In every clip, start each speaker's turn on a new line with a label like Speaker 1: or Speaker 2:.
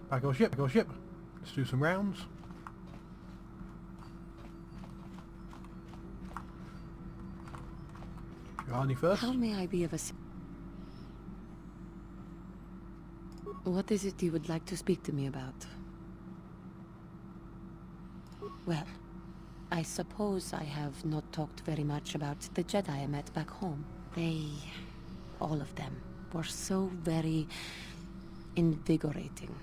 Speaker 1: Back on ship, back on ship. Let's do some rounds. Johanny first.
Speaker 2: How may I be of What is it you would like to speak to me about? Well, I suppose I have not talked very much about the Jedi I met back home. They, all of them, were so very invigorating.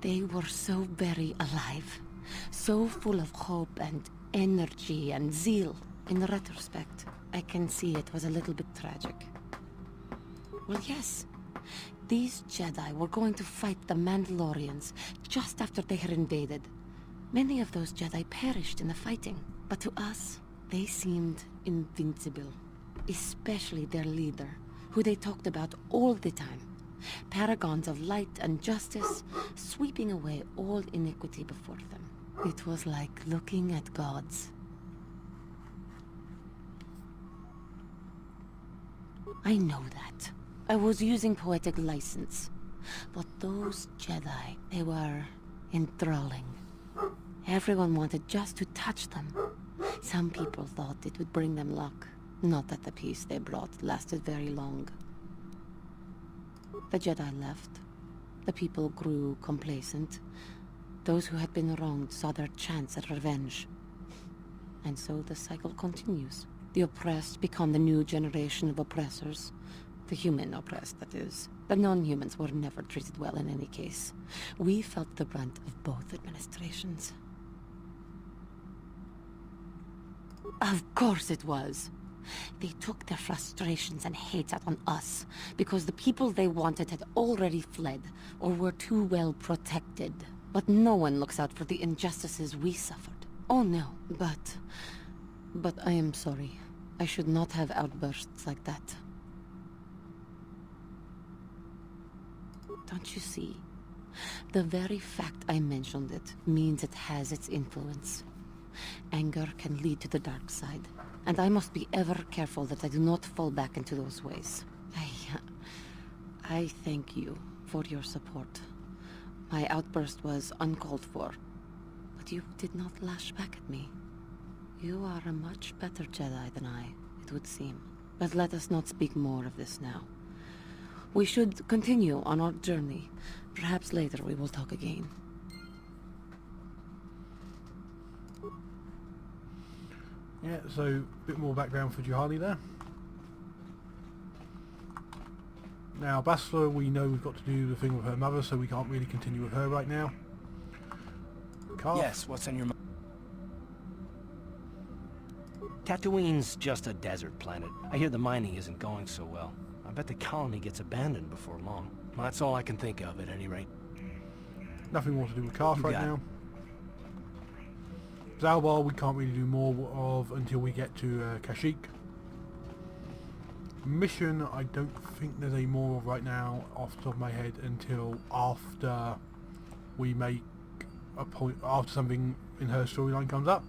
Speaker 2: They were so very alive, so full of hope and energy and zeal. In retrospect, I can see it was a little bit tragic. Well, yes. These Jedi were going to fight the Mandalorians just after they had invaded. Many of those Jedi perished in the fighting, but to us, they seemed invincible. Especially their leader, who they talked about all the time. Paragons of light and justice, sweeping away all iniquity before them. It was like looking at gods. I know that. I was using poetic license. But those Jedi, they were enthralling. Everyone wanted just to touch them. Some people thought it would bring them luck. Not that the peace they brought lasted very long. The Jedi left. The people grew complacent. Those who had been wronged saw their chance at revenge. And so the cycle continues. The oppressed become the new generation of oppressors. The human oppressed, that is. The non-humans were never treated well in any case. We felt the brunt of both administrations. Of course it was. They took their frustrations and hate out on us, because the people they wanted had already fled, or were too well protected. But no one looks out for the injustices we suffered. Oh no, but I am sorry. I should not have outbursts like that. Don't you see? The very fact I mentioned it means it has its influence. Anger can lead to the dark side, and I must be ever careful that I do not fall back into those ways. I thank you for your support. My outburst was uncalled for, but you did not lash back at me. You are a much better Jedi than I, it would seem. But let us not speak more of this now. We should continue on our journey. Perhaps later we will talk again.
Speaker 1: Yeah, so a bit more background for Juhani there. Now, Bastila, we know we've got to do the thing with her mother, so we can't really continue with her right now. Carl?
Speaker 3: Yes, what's on your mind? Tatooine's just a desert planet. I hear the mining isn't going so well. I bet the colony gets abandoned before long. Well, that's all I can think of, at any rate.
Speaker 1: Nothing more to do with Carth right now. Zalbar we can't really do more of until we get to Kashyyyk. Mission I don't think there's any more of right now off the top of my head until after we make a point, after something in her storyline comes up.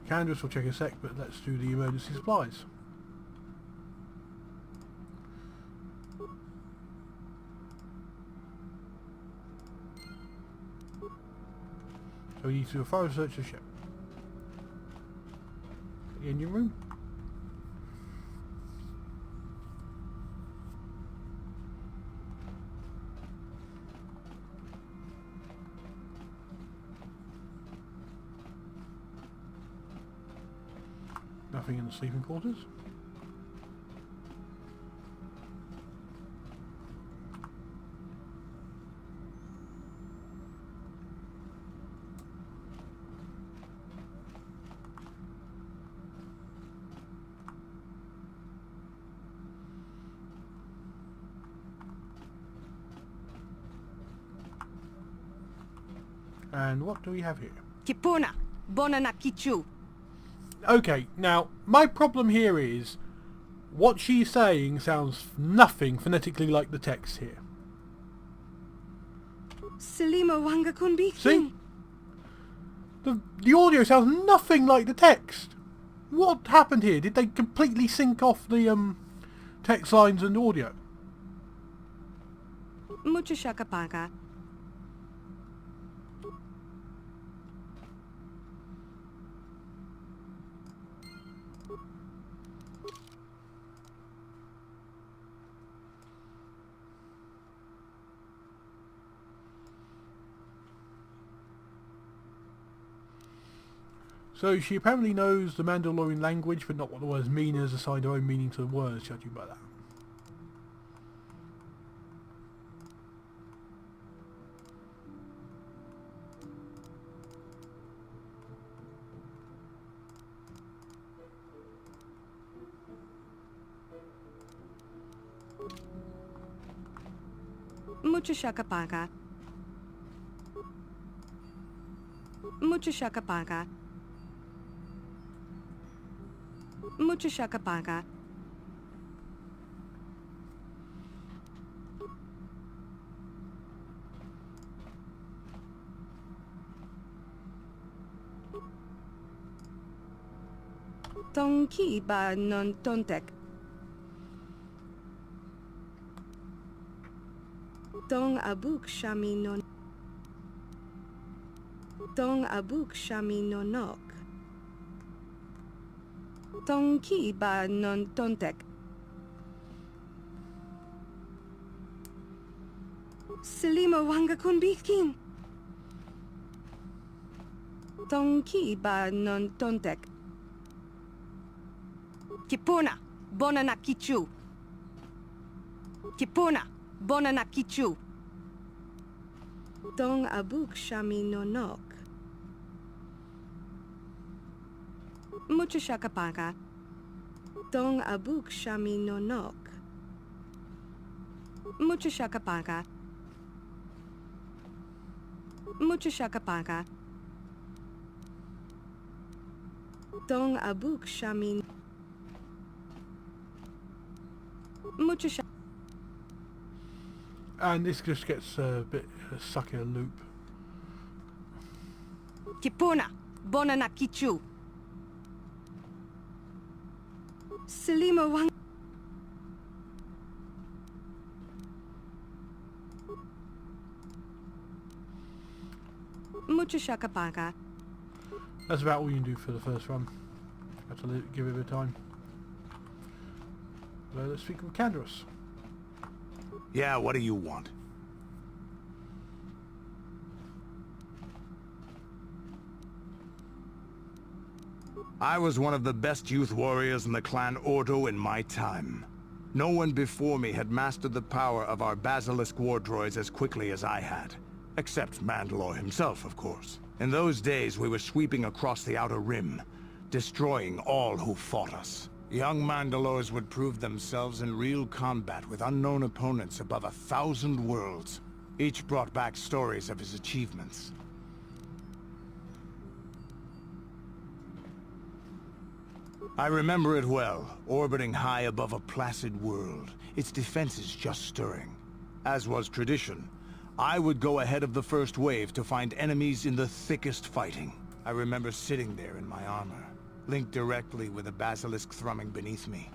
Speaker 1: Candace will check a sec, but let's do the emergency supplies. So we need to do a thorough search of the ship. The engine room. Nothing in the sleeping quarters. And what do we have here?
Speaker 4: Kipuna, Bonana Kichu.
Speaker 1: Okay, now, my problem here is, what she's saying sounds nothing phonetically like the text here.
Speaker 4: Selima Wanga Kunbi.
Speaker 1: See? The audio sounds nothing like the text. What happened here? Did they completely sync off the text lines and audio.
Speaker 4: Mucha shakapaka.
Speaker 1: So she apparently knows the Mandalorian language, but not what the words mean, and has assigned her own meaning to the words, judging by that.
Speaker 4: Mucha shakapaka. Mucha shakapaka. Mucha shakapaka. Tonki ba non tontek. Tong abuk shami non. Tong abuk shami nonok. Tong ki ba non tontek. Selima wanga kunbikin. Tong ki ba non tontek. Kipuna, bona na kichu. Kipuna, bona na kichu. Tong abuk shami nonok. Mucha shakapaka. Tong abuk shami nonok. Mucha shakapaka. Mucha shakapaka. Tong abuk shami. Mucha shak.
Speaker 1: And this just gets a bit stuck in a loop.
Speaker 4: Kipuna, bona na kichu. Selima wang. Mucha shakapaka.
Speaker 1: That's about all you can do for the first run. Have to give it a bit of time. Let's speak with Candaros.
Speaker 5: Yeah, what do you want? I was one of the best youth warriors in the clan Ordo in my time. No one before me had mastered the power of our basilisk war droids as quickly as I had. Except Mandalore himself, of course. In those days, we were sweeping across the Outer Rim, destroying all who fought us. Young Mandalores would prove themselves in real combat with unknown opponents above 1,000 worlds. Each brought back stories of his achievements. I remember it well, orbiting high above a placid world, its defenses just stirring. As was tradition, I would go ahead of the first wave to find enemies in the thickest fighting. I remember sitting there in my armor, linked directly with a basilisk thrumming beneath me,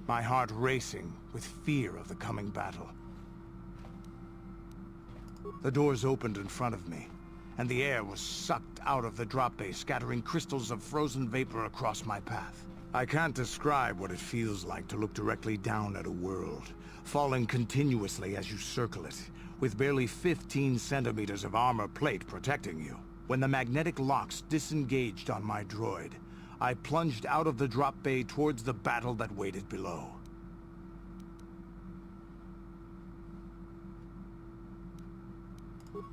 Speaker 5: my heart racing with fear of the coming battle. The doors opened in front of me, and the air was sucked out of the drop bay, scattering crystals of frozen vapor across my path. I can't describe what it feels like to look directly down at a world, falling continuously as you circle it, with barely 15 centimeters of armor plate protecting you. When the magnetic locks disengaged on my droid, I plunged out of the drop bay towards the battle that waited below.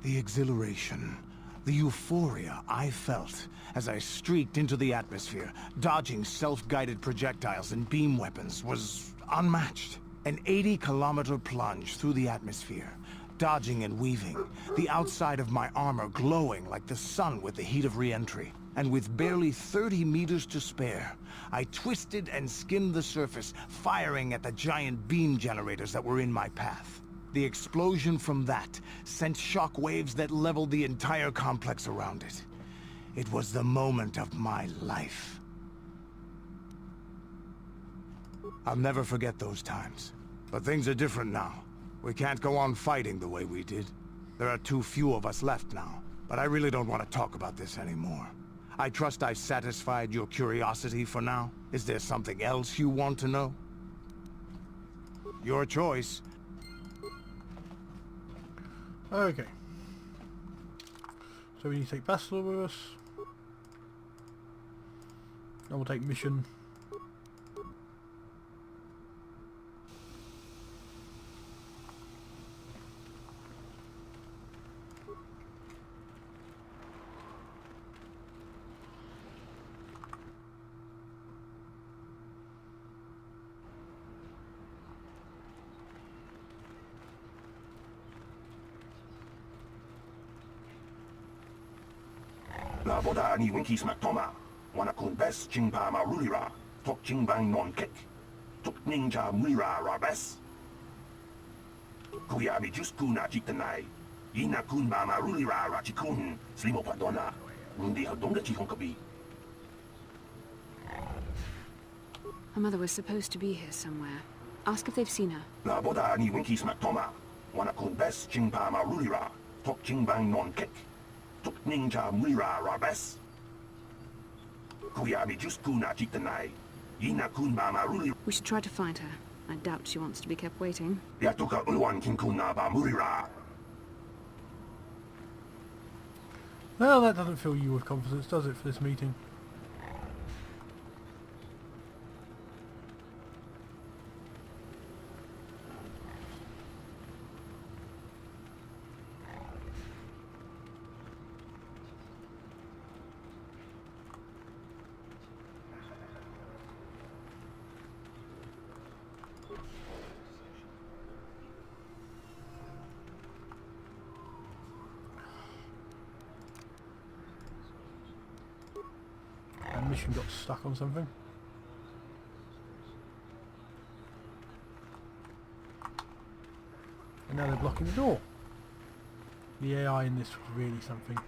Speaker 5: The exhilaration, the euphoria I felt as I streaked into the atmosphere, dodging self-guided projectiles and beam weapons, was unmatched. An 80-kilometer plunge through the atmosphere, dodging and weaving, the outside of my armor glowing like the sun with the heat of re-entry. And with barely 30 meters to spare, I twisted and skimmed the surface, firing at the giant beam generators that were in my path. The explosion from that sent shock waves that leveled the entire complex around it. It was the moment of my life. I'll never forget those times. But things are different now. We can't go on fighting the way we did. There are too few of us left now, but I really don't want to talk about this anymore. I trust I've satisfied your curiosity for now. Is there something else you want to know? Your choice.
Speaker 1: Okay. So we need to take Bastila with us. And we'll take mission.
Speaker 6: La boda ni winki smak toma. Wana kun bes chingpa ma rulira. Tok chingbang non kek. Tok ninja mulira rabes. Kuya mi just kuna chitanai. Ina kun ba ma rulira rachikun. Slimo padona. Undi hadonga chihonkabi.
Speaker 7: Her mother was supposed to be here somewhere. Ask if they've seen her.
Speaker 6: La boda ni winki smak toma. Wana kun bes chingpa ma rulira. Tok chingbang non kek. Tok ninja mulira rabes. Kuya mi just kuna chitanai. Ina kun ba ma rulira.
Speaker 7: We should try to find her. I doubt she wants to be kept waiting.
Speaker 6: Yatuka ulwan kinkuna ba mulira.
Speaker 1: Well, that doesn't fill you with confidence, does it, for this meeting? Our mission got stuck on something. And now they're blocking the door. The AI in this was really something.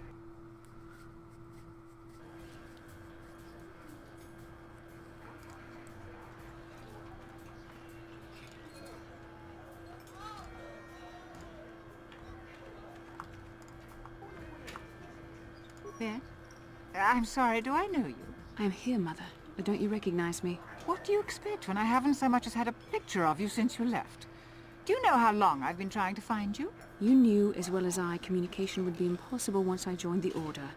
Speaker 8: There? I'm sorry, do I know you?
Speaker 7: I am here, Mother. But don't you recognize me?
Speaker 8: What do you expect when I haven't so much as had a picture of you since you left? Do you know how long I've been trying to find you?
Speaker 7: You knew as well as I communication would be impossible once I joined the Order.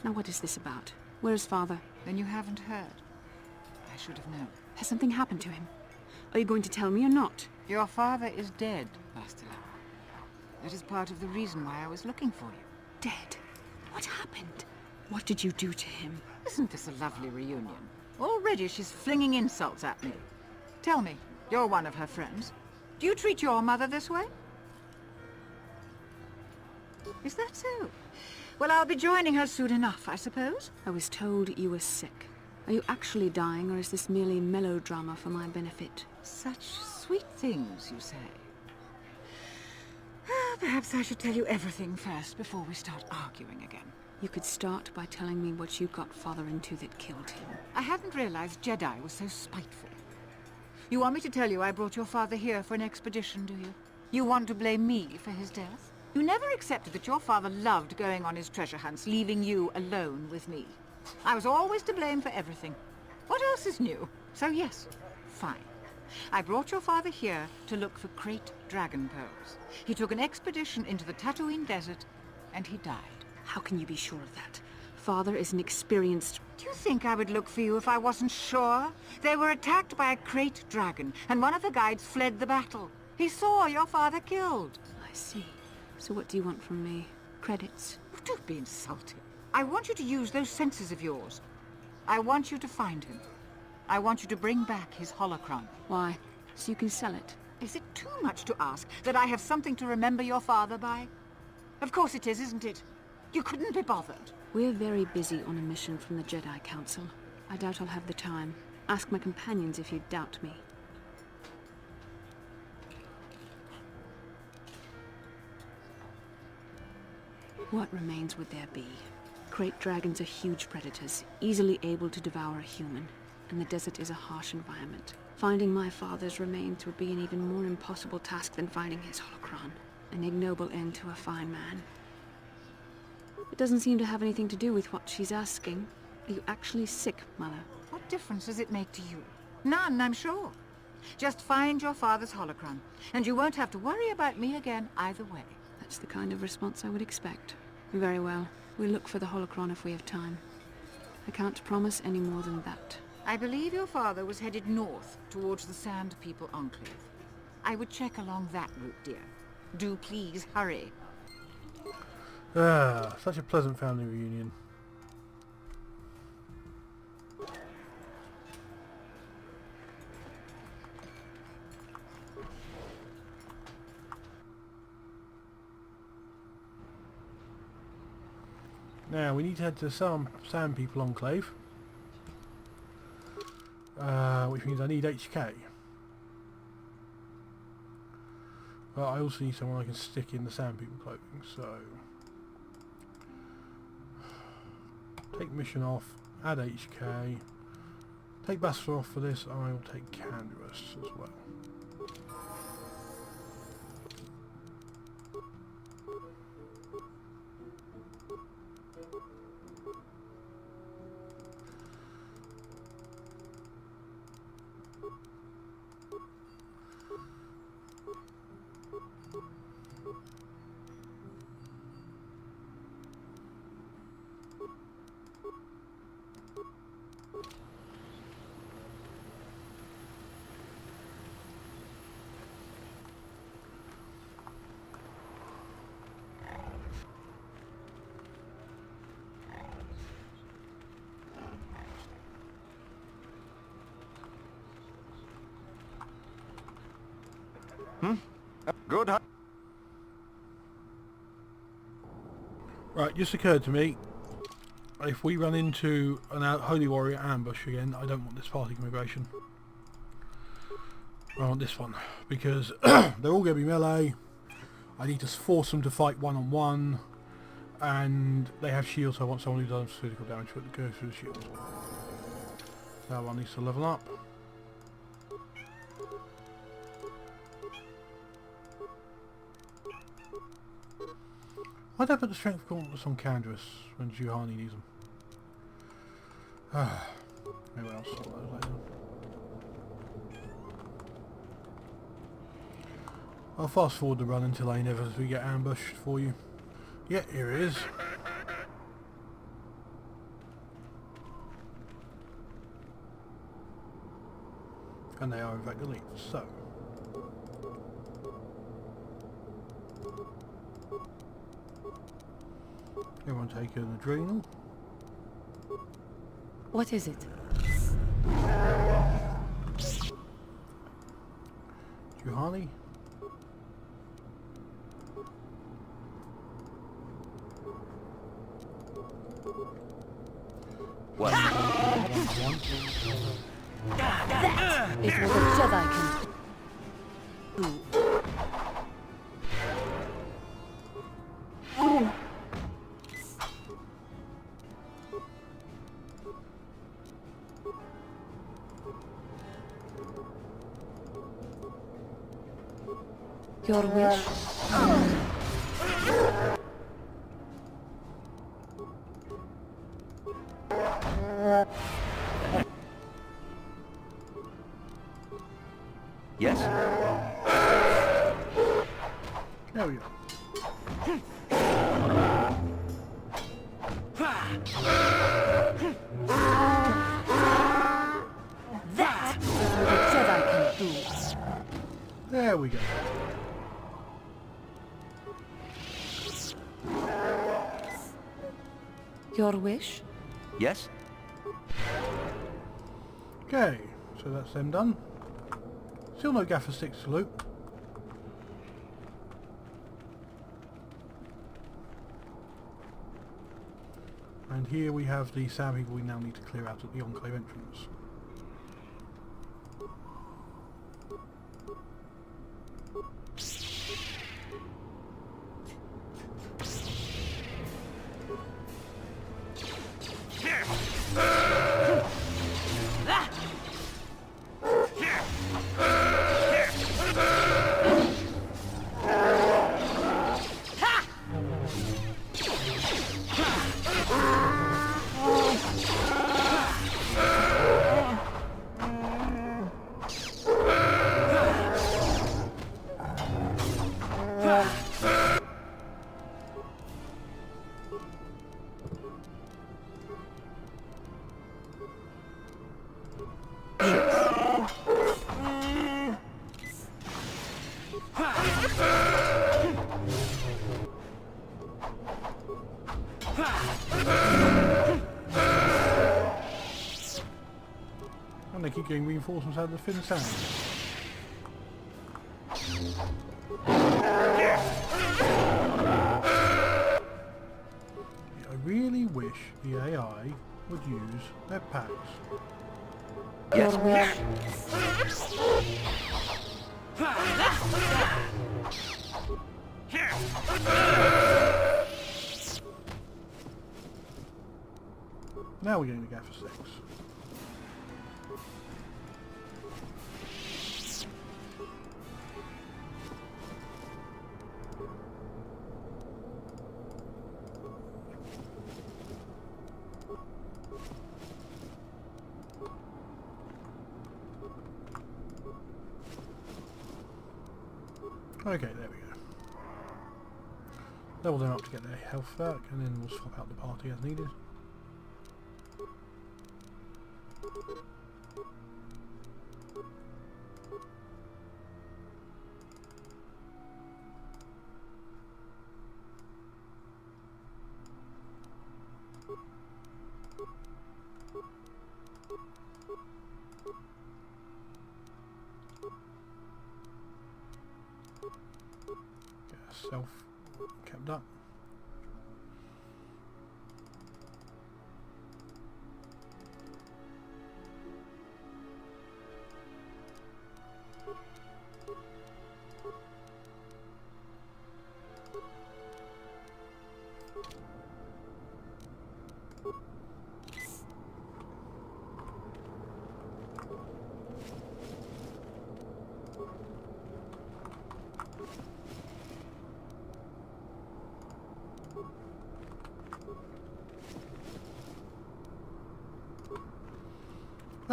Speaker 7: Now what is this about? Where is Father?
Speaker 8: Then you haven't heard. I should have known.
Speaker 7: Has something happened to him? Are you going to tell me or not?
Speaker 8: Your father is dead, Bastila. That is part of the reason why I was looking for you.
Speaker 7: Dead? What happened? What did you do to him?
Speaker 8: Isn't this a lovely reunion? Already she's flinging insults at me. Tell me, you're one of her friends. Do you treat your mother this way? Is that so? Well, I'll be joining her soon enough, I suppose.
Speaker 7: I was told you were sick. Are you actually dying, or is this merely melodrama for my benefit?
Speaker 8: Such sweet things, you say. Perhaps I should tell you everything first before we start arguing again.
Speaker 7: You could start by telling me what you got Father into that killed him.
Speaker 8: I hadn't realized Jedi was so spiteful. You want me to tell you I brought your father here for an expedition, do you? You want to blame me for his death? You never accepted that your father loved going on his treasure hunts, leaving you alone with me. I was always to blame for everything. What else is new? So yes, fine. I brought your father here to look for great dragon pearls. He took an expedition into the Tatooine desert, and he died.
Speaker 7: How can you be sure of that? Father is an experienced...
Speaker 8: Do you think I would look for you if I wasn't sure? They were attacked by a great dragon, and one of the guides fled the battle. He saw your father killed.
Speaker 7: I see. So what do you want from me? Credits?
Speaker 8: Don't be insulting. I want you to use those senses of yours. I want you to find him. I want you to bring back his holocron.
Speaker 7: Why? So you can sell it?
Speaker 8: Is it too much to ask that I have something to remember your father by? Of course it is, isn't it? You couldn't be bothered.
Speaker 7: We're very busy on a mission from the Jedi Council. I doubt I'll have the time. Ask my companions if you doubt me. What remains would there be? Great dragons are huge predators, easily able to devour a human. and the desert is a harsh environment. Finding my father's remains would be an even more impossible task than finding his holocron. An ignoble end to a fine man. It doesn't seem to have anything to do with what she's asking. Are you actually sick, Mother?
Speaker 8: What difference does it make to you? None, I'm sure. Just find your father's holocron, and you won't have to worry about me again either way.
Speaker 7: That's the kind of response I would expect. Very well. We'll look for the holocron if we have time. I can't promise any more than that.
Speaker 8: I believe your father was headed north towards the Sand People Enclave. I would check along that route, dear. Do please hurry.
Speaker 1: Ah, such a pleasant family reunion. Now we need to head to some Sand People Enclave, which means I need HK. But I also need someone I can stick in the Sand People clothing, so take mission off, add HK, take Bastard off for this, I will take Canderous as well.
Speaker 5: Good.
Speaker 1: Right, just occurred to me, if we run into an Holy Warrior ambush again, I don't want this party configuration. I want this one, because they're all going to be melee. I need to force them to fight one-on-one, and they have shields, so I want someone who does physical damage to go through the shield. That one needs to level up. Why'd I put the strength gauntlets on Canderous when Juhani needs them? Maybe I'll sort those later. I'll fast forward the run until I inevitably get ambushed for you. Yeah, here it is. And they are in fact elite, so everyone take an adrenal.
Speaker 2: What is it?
Speaker 1: Juhani.
Speaker 9: What?
Speaker 2: That is what a Jedi can do. Your wish?
Speaker 9: Yes?
Speaker 1: There we go.
Speaker 2: That is what a Jedi can do.
Speaker 1: There we go.
Speaker 2: Your wish?
Speaker 9: Yes?
Speaker 1: Okay, so that's them done. Still no gaffer stick salute. And here we have the Sand People we now need to clear out at the Enclave entrance. And they keep getting reinforcements out of the thin sand. I really wish the AI would use their packs.
Speaker 3: Yes,
Speaker 1: Now we're getting the gaffer 6. Okay, there we go. Level them up to get their health back, and then we'll swap out the party as needed. Get ourselves kept up.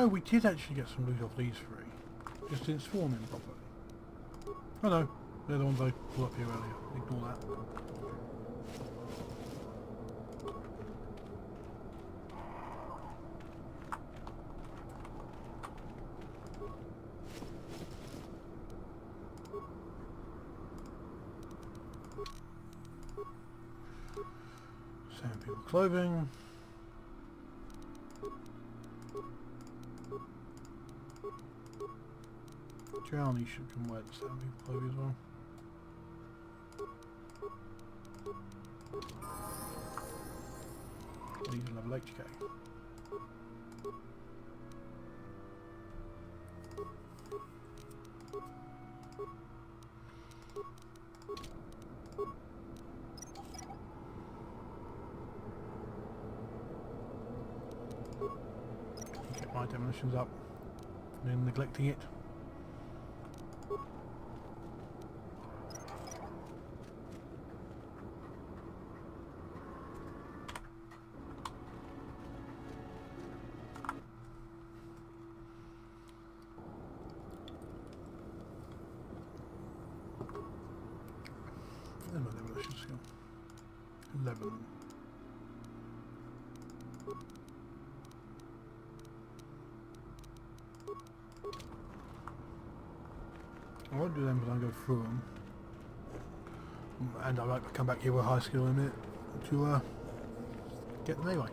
Speaker 1: Oh, we did actually get some loot off these three. Just didn't swarm in properly. Oh no, they're the ones I pulled up here earlier. Ignore that. Sand people clothing. Drowny should come wear the sand people clothing as well. These are level HK. Get my demolitions up and then neglecting it. And my demolition skill. 11. I won't do them, but I'll go through them. And I might come back here with a high skill in it to get them anyway.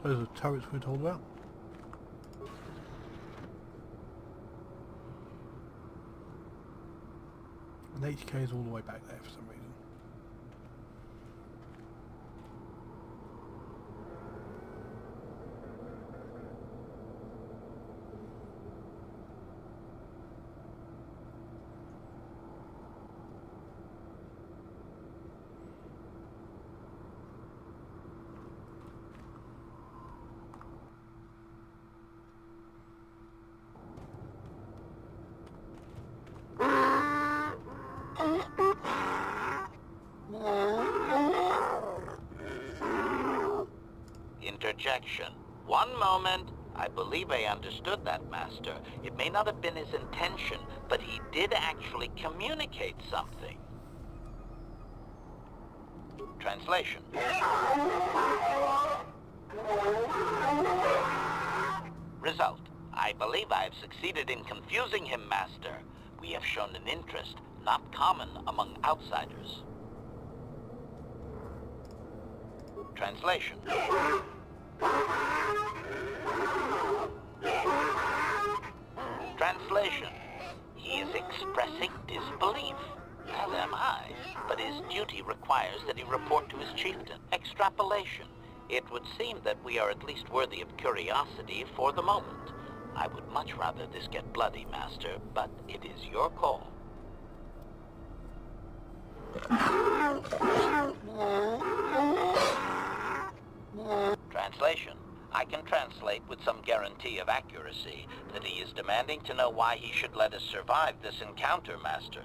Speaker 1: Those are turrets we're told about. And HK is all the way back there for some reason.
Speaker 9: objection. One moment. I believe I understood that, Master. It may not have been his intention, but he did actually communicate something. Translation. Result. I believe I have succeeded in confusing him, Master. We have shown an interest not common among outsiders. Translation. Translation. He is expressing disbelief, as am I, but his duty requires that he report to his chieftain. Extrapolation. It would seem that we are at least worthy of curiosity for the moment. I would much rather this get bloody, Master, but it is your call. Translation. I can translate with some guarantee of accuracy that he is demanding to know why he should let us survive this encounter, Master.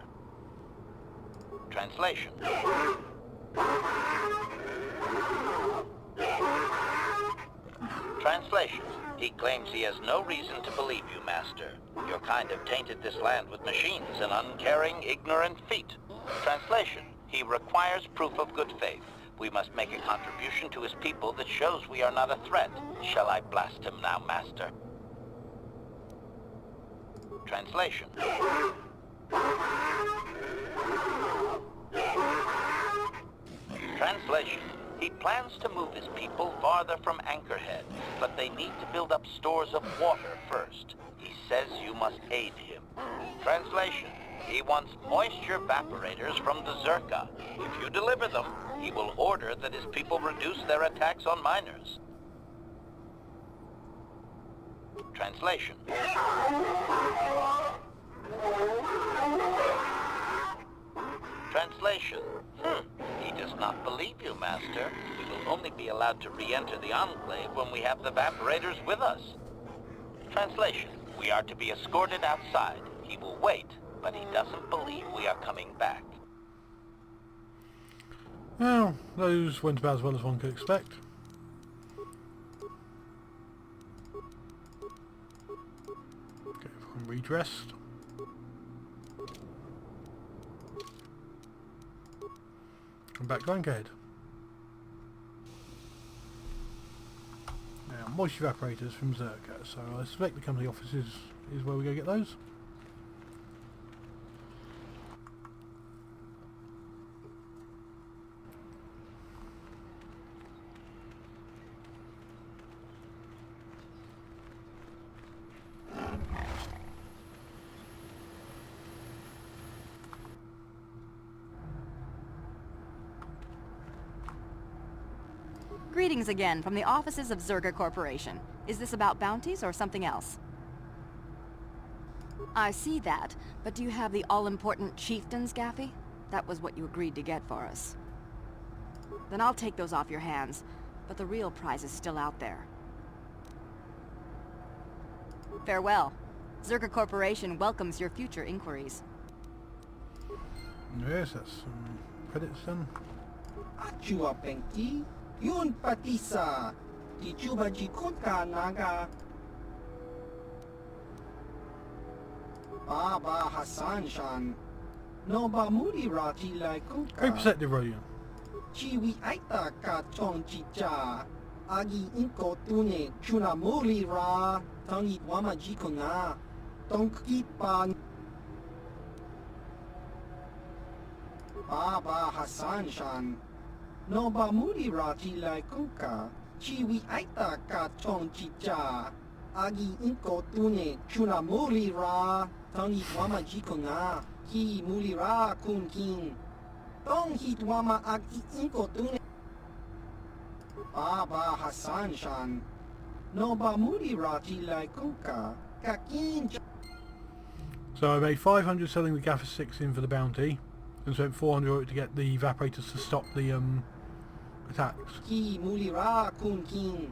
Speaker 9: Translation. Translation. He claims he has no reason to believe you, Master. Your kind have tainted this land with machines and uncaring, ignorant feet. Translation. He requires proof of good faith. We must make a contribution to his people that shows we are not a threat. Shall I blast him now, Master? Translation. Translation. He plans to move his people farther from Anchorhead, but they need to build up stores of water first. He says you must aid him. Translation. He wants moisture evaporators from the Zerka. If you deliver them, he will order that his people reduce their attacks on miners. Translation. Translation. He does not believe you, Master. We will only be allowed to re-enter the Enclave when we have the evaporators with us. Translation. We are to be escorted outside. He will wait, but he doesn't believe we are coming back.
Speaker 1: Well, those went about as well as one could expect. Okay, I'm redressed. I'm back to Anchorhead. Now, moisture evaporators from Zerka, so I suspect the company offices is where we go get those.
Speaker 10: Greetings again from the offices of Zerga Corporation. Is this about bounties or something else? I see that, but do you have the all-important chieftains, Gaffy? That was what you agreed to get for us. Then I'll take those off your hands, but the real prize is still out there. Farewell. Zerga Corporation welcomes your future inquiries.
Speaker 1: Yes, that's some credits then.
Speaker 11: Achua Penki, Yun Patisa, Tichuba Jikutka Naga, Baba Hassan Shan, Noba Muri Rati
Speaker 1: Very
Speaker 11: Laikuka,
Speaker 1: perceptive, Rodian.
Speaker 11: Chiwi Aita Ka Chong Chicha, Agi Inko Tune, Chuna Muri Ra, Tangi Wama Jikuna, Tonkipan, Baba Hassan Shan, Noba Muri Rati Laikuka, Chiwi Aita Ka Chong Chicha, Agi Inko Tune, Chuna Muri Ra, Tangi Wama Jikuna, Ki Muri Ra Kun King, Tong Hit Wama Agi Inko Tune, Baba Hassan Shan, Noba Muri Rati Laikuka, Kakin.
Speaker 1: So I made 500 selling the Gaffer 6 in for the bounty, and spent 400 to get the evaporators to stop the attacks.
Speaker 11: Ki Muri Ra Kun King,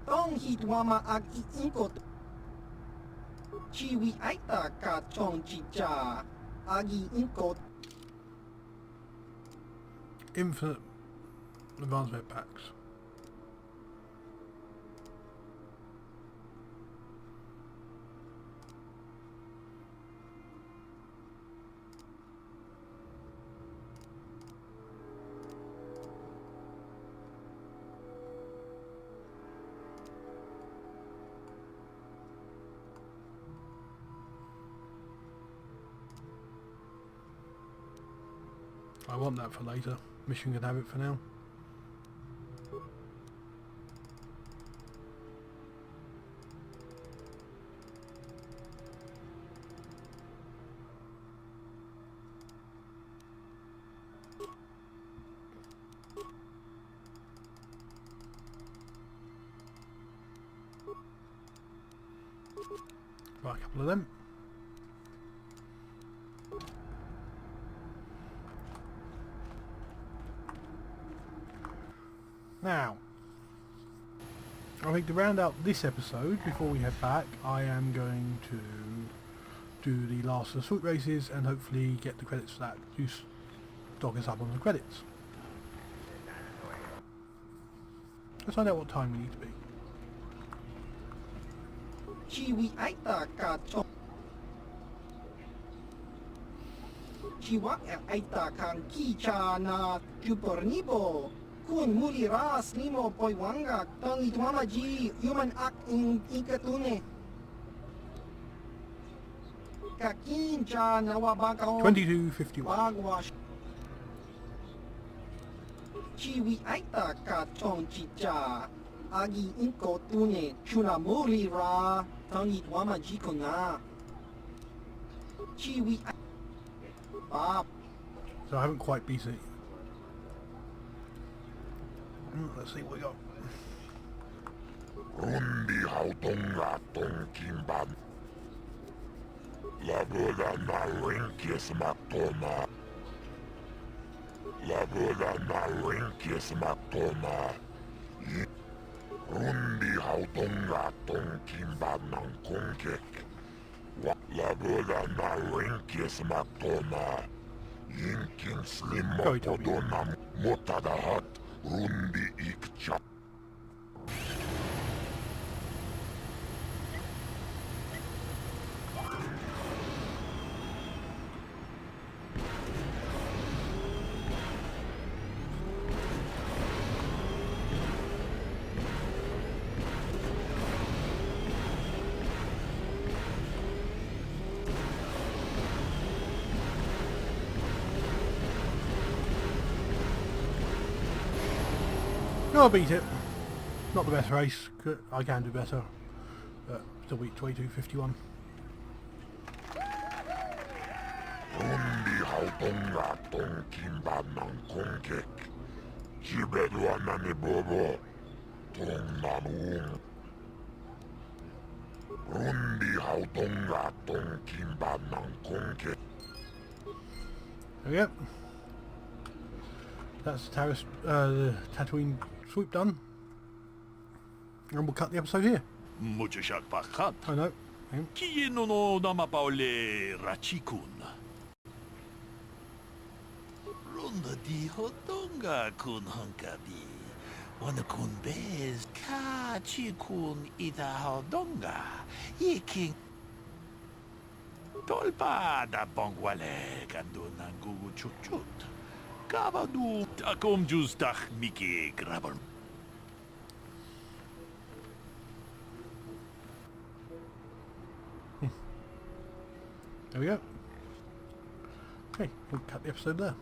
Speaker 11: Tong Hit Wama Agi Inko Chiwi Aita Ka Chong Chicha, Agi Inko.
Speaker 1: Infinite advanced med packs. I want that for later. Mission can have it for now. Right, a couple of them. Now, I think to round out this episode, before we head back, I am going to do the last of the swoop races and hopefully get the credits for that. Do stock us up on the credits. Let's find out what time we need to be.
Speaker 11: Chiwi aita ka chong. Chiwa aita kang kicha na chupornibo. Kun muli ras limo poiwanga tang itwama ji human ak in ikatune. Kakincha nawabaka
Speaker 1: 22:51.
Speaker 11: Wagwash. Chiwi aita ka chong chicha. Agi inko tune chuna muli ra tang itwama ji kuna. Chiwi Bob.
Speaker 1: So I haven't quite beaten it. Let's see what we got.
Speaker 12: Rundi hautonga tonkimbab. Labola na rinkis matoma. Labola na rinkis matoma. Rundi hautonga tonkimbab ng kongkek. Labola na rinkis matoma. Yinkin slimo podonam motadahat. Rundi ikcha.
Speaker 1: No, I beat it. Not the best race. I can do better. But still beat 22:51.
Speaker 12: Rundi hautonga tongkimbab ng kongkek. Jibedwa na ni Bobo. Tong nanung. Rundi hautonga tongkimbab ng kongkek.
Speaker 1: There we go. That's the Tatooine swoop done. And we'll cut the episode here.
Speaker 13: Muchashak pakat.
Speaker 1: I know.
Speaker 13: Kieno no namapaule rachikun. Runda di hotonga kun hankabi. Wana kun bez ka chikun ida hodonga. Yiking. Tolpa da bongwale kando nangugu chuchut. Kavadu takom justach miki grabber.
Speaker 1: There we go. Okay, we'll cut the episode there.